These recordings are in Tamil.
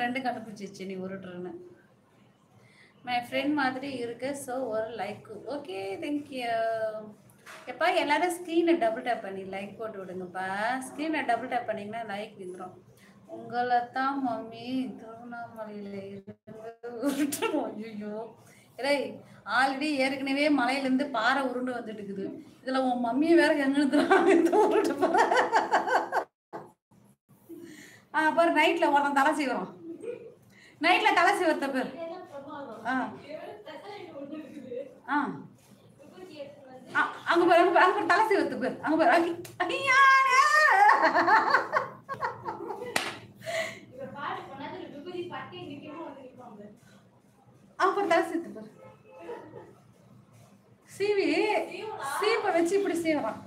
ஃப்ரெண்டுக்கு அனுப்பிச்சிச்சு நீ உருட்டுறன்னு. மை ஃப்ரெண்ட் மாதிரி இருக்கு. ஸோ ஒரு லைக். Okay, thank you. எப்பா எல்லாரும் ஸ்க்ரீனை டபுள் டேப் பண்ணி லைக் போட்டு விடுங்கப்பா. ஸ்க்ரீனை டபுள் டேப் பண்ணிங்கன்னா லைக் வந்துடும். உங்களை தான் மம்மி திருவண்ணாமலையில் இருந்து ஐயோ இல்லை, ஆல்ரெடி ஏற்கனவே மலையிலேருந்து பாறை உருண்டு வந்துட்டு இருக்குது. இதில் உன் மம்மியை வேற எங்கிருந்து உருட்டு போற. அப்புறம் நைட்டில் உடனே தலை செய்வோம். நைட்டில் தலை செய்வத்த பேர். அங்க பாரு, அங்க தலை செய்வத்து பேர். அங்க பாரு, அப்புறம் தலை செய்வத்து பேர். சீவி சீப்பை வச்சு இப்படி செய்வான்.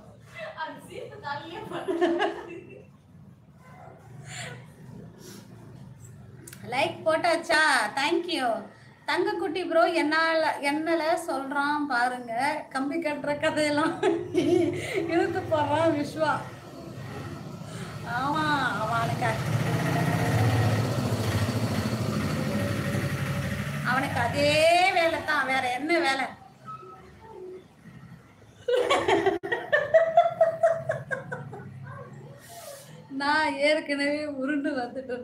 லைக் போட்டாச்சா? தேங்க்யூ. தங்கக்குட்டி ப்ரோ என்னால சொல்றான் பாருங்க. கம்பி கட்டுற கதையெல்லாம் இழுத்து போடுறான் விஸ்வா. ஆமா, அவனுக்கு அதே வேலை தான், வேற என்ன வேலை? நான் ஏற்கனவே உருண்டு வந்துட்டு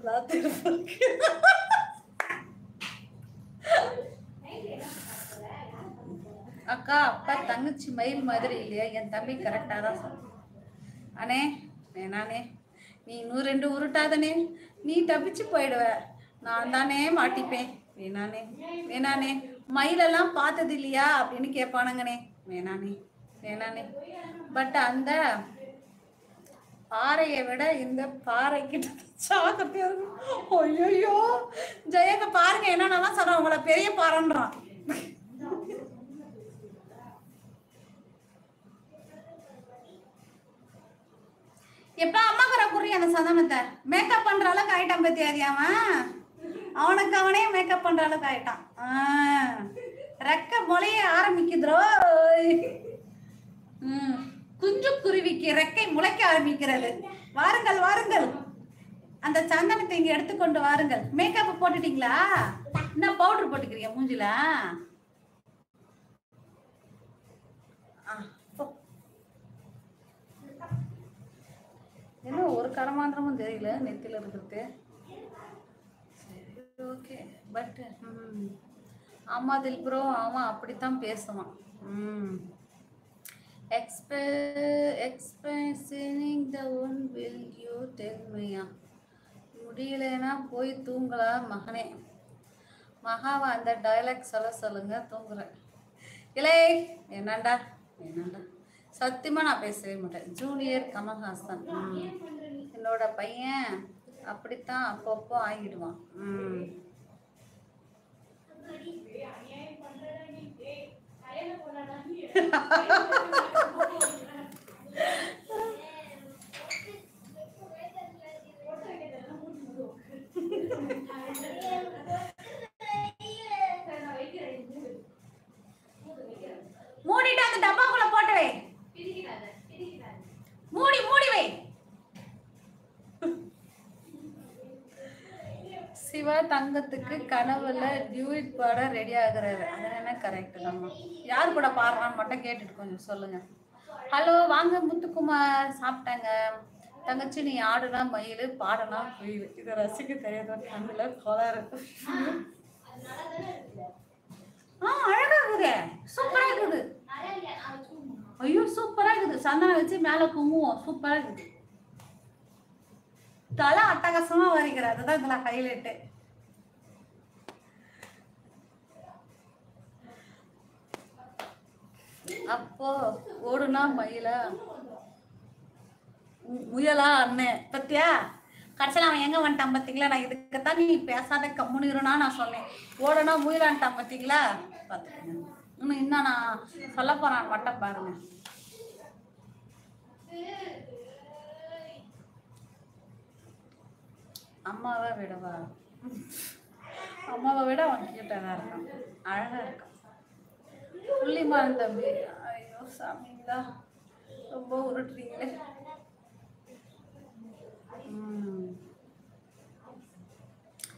அக்கா அப்பா தங்கச்சி மயில் மாதிரி இல்லையா? என் தம்பி கரெக்டாக தான் சொல்லுவான். அண்ணே வேணானே, நீ 102 உருட்டாதனே, நீ தப்பிச்சு போயிடுவ, நான் தானே மாட்டிப்பேன். வேணானே வேணானே, மயிலெல்லாம் பார்த்தது இல்லையா அப்படின்னு கேட்பானுங்கண்ணே. வேணானே வேணானே. பட் அந்த பாறையை விட இந்த பாறை கிட்ட சாக்கத்தையா இருக்கும். ஐயோ ஜெயங்க பாருங்க, என்னென்னலாம் சொல்றான், உங்களை பெரிய பாறைன்றான். எப்ப அம்மா கரை புரிய அந்த சதானத்தை மேக்கப் பண்ற அளவுக்கு ஆயிட்டான் பத்தி அறியாம. அவனுக்கு அவனே மேக்கப் பண்ற அளவுக்கு ஆயிட்டான். ரெக்க மொழிய ஆரம்பிக்குதுரோ. குஞ்சு குருவிக்கு ரெக்கை முளைக்க ஆரம்பிக்கிறது. வாருங்கள் வாருங்கள், அந்த சந்தனத்தை இங்க எடுத்துக்கொண்டு வாருங்கள். மேக்கப் போட்டுட்டீங்களா? என்ன பவுடர் போட்டுக்கிறீங்க மூஞ்சில? என்ன ஒரு கடமாந்திரமும் தெரியல நெத்தில இருக்கிறது. சரி ஓகே. பட் ஆமா தில் ப்ரோ, அவன் அப்படித்தான் பேசுவான். Expensing the one will you tell மீயா? முடியலன்னா போய் தூங்கலாம் மகனே. மகாவா அந்த டைலாக் சொல்லுங்க, தூங்குறேன். இல்லை என்னண்டா என்னண்டா, சத்தியமாக நான் பேசவே மாட்டேன். ஜூனியர் கமல்ஹாசன், என்னோட பையன் அப்படித்தான் அப்பப்போ ஆகிடுவான். மூடிட்டு அந்த டப்பாக்குள்ள போட்டு வை. மூடி வை. சிவா தங்கத்துக்கு கனவுல டியூட் பாட ரெடி ஆகுறாரு. அது என்ன கரெக்ட் தான். யார் கூட பாடுறான்னு மட்டும் கேட்டுட்டு கொஞ்சம் சொல்லுங்க. ஹலோ வாங்க முத்துக்குமார், சாப்பிட்டாங்க. தங்கச்சி நீ ஆடுனா மயில், பாடனா குயில். இதை ரசிக்க தெரியாத கண்ணுல கோளாறு. அழகா இருக்குது, சூப்பரா இருக்குது. ஐயோ சூப்பரா இருக்குது. சந்தனம் வச்சு மேல குங்குமம் சூப்பரா இருக்குது. தலை அட்டகாசமா வரைக்கிறார். அதுதான் இதுல ஹைலைட்டு. அப்போ ஓடுனா மயிலா முயலா அண்ணன் பத்தியா? கடைசியில் அவன் எங்க வந்துட்டான் பார்த்தீங்களா? நான் இதுக்குத்தான் நீ பேசாத கம்முனிருனா நான் சொன்னேன். ஓடனா முயலான்ட்டான் பார்த்தீங்களா? பார்த்துக்கங்க. இன்னும் நான் சொல்ல போறான் மட்டும் பாருங்க. அம்மாவை விடவா? அம்மாவை விட அவன் கியூட்டாக இருக்கான், அழகா இருக்கான். புள்ளிமான் தம்பி. ஐயோ சாமிங்களா, ரொம்ப உருட்டுறீங்களே.